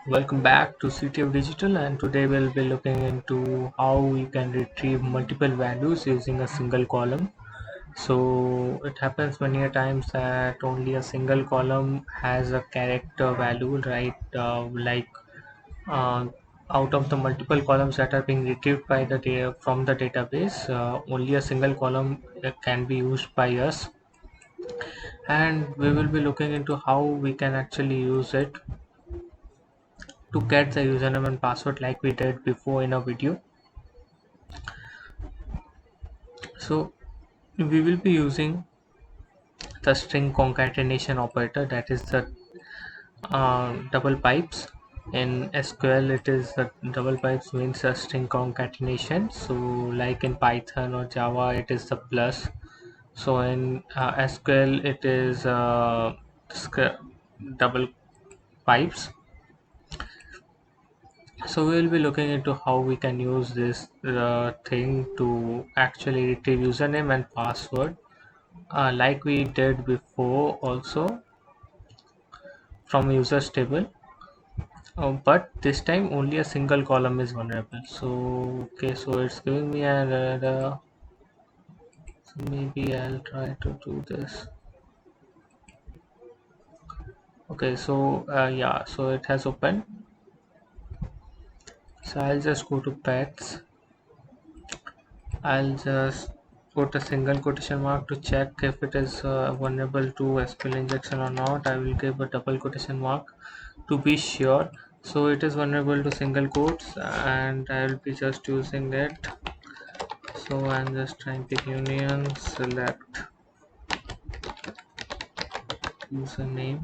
Welcome back to City of Digital, and today we'll be looking into how we can retrieve multiple values using a single column. So it happens many a times that only a single column has a character value, right? Uh, Out of the multiple columns that are being retrieved by the data from the database, only a single column can be used by us, and we will be looking into how we can actually use it to get the username and password like we did before in a video. So we will be using the string concatenation operator, that is the double pipes. In SQL it is the double pipes means a string concatenation, so like in Python or Java it is the plus. So in SQL it is double pipes. So we will be looking into how we can use this thing to actually retrieve username and password, like we did before also from users table, but this time only a single column is vulnerable. So okay, so it's giving me an error. So maybe I'll try to do this. Okay, so yeah, so it has opened. So I'll just go to pets. I'll just put a single quotation mark to check if it is vulnerable to SQL injection or not. I will give a double quotation mark to be sure. So it is vulnerable to single quotes, and I will be just using it. So I'm just trying to union select username.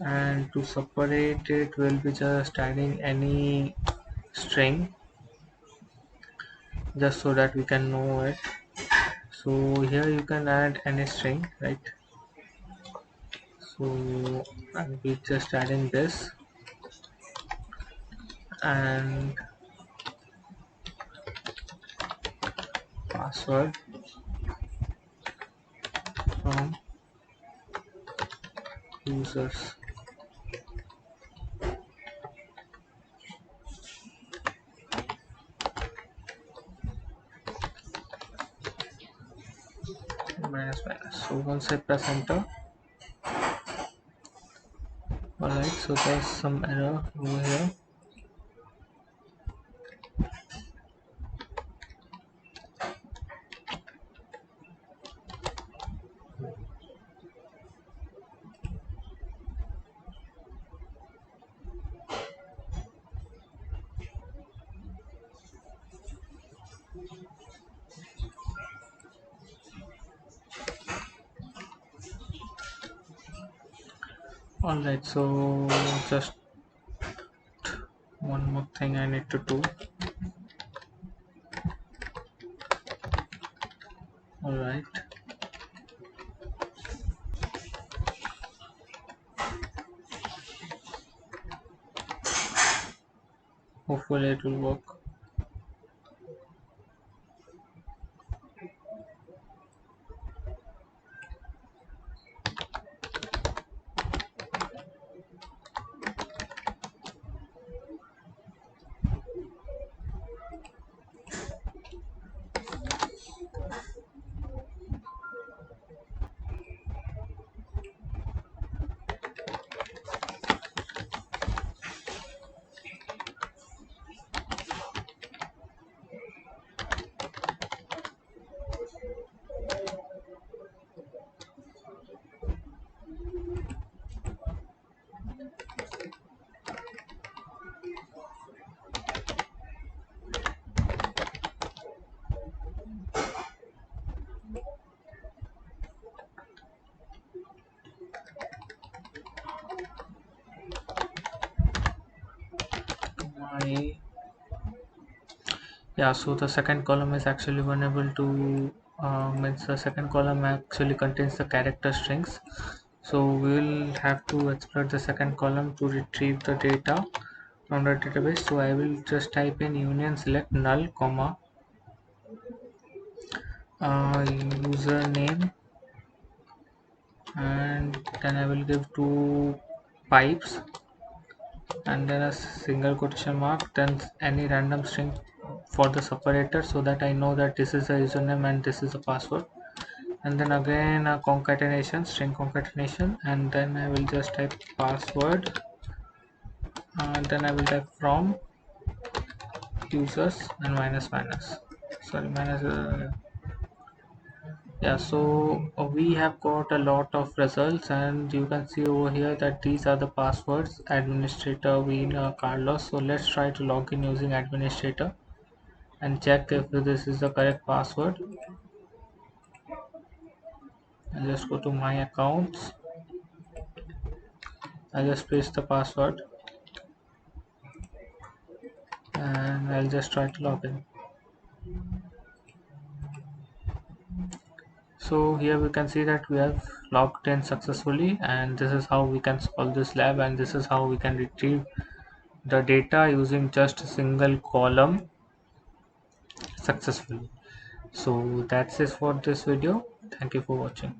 And to separate it, we'll be just adding any string just so that we can know it. So here you can add any string, right? So I'll be just adding this, and password from users. Minus minus. So once I press enter, alright, so there's some error over here. Alright, so just one more thing I need to do. Alright, hopefully it will work. My Yeah, so the second column is actually vulnerable to means the second column actually contains the character strings. So we will have to exploit the second column to retrieve the data from the database. So I will just type in union select null comma username, and then I will give two pipes and then a single quotation mark, then any random string for the separator, so that I know that this is a username and this is a password. And then again a concatenation, string concatenation, and then I will just type password, and then I will type from users and minus minus, sorry, minus yeah. So we have got a lot of results, and you can see over here that these are the passwords: administrator Wien Carlos. So let's try to log in using administrator and check if this is the correct password. I'll just go to my accounts. I'll just paste the password and I'll just try to log in. So here we can see that we have logged in successfully, and this is how we can solve this lab, and this is how we can retrieve the data using just a single column successfully. So that's it for this video. Thank you for watching.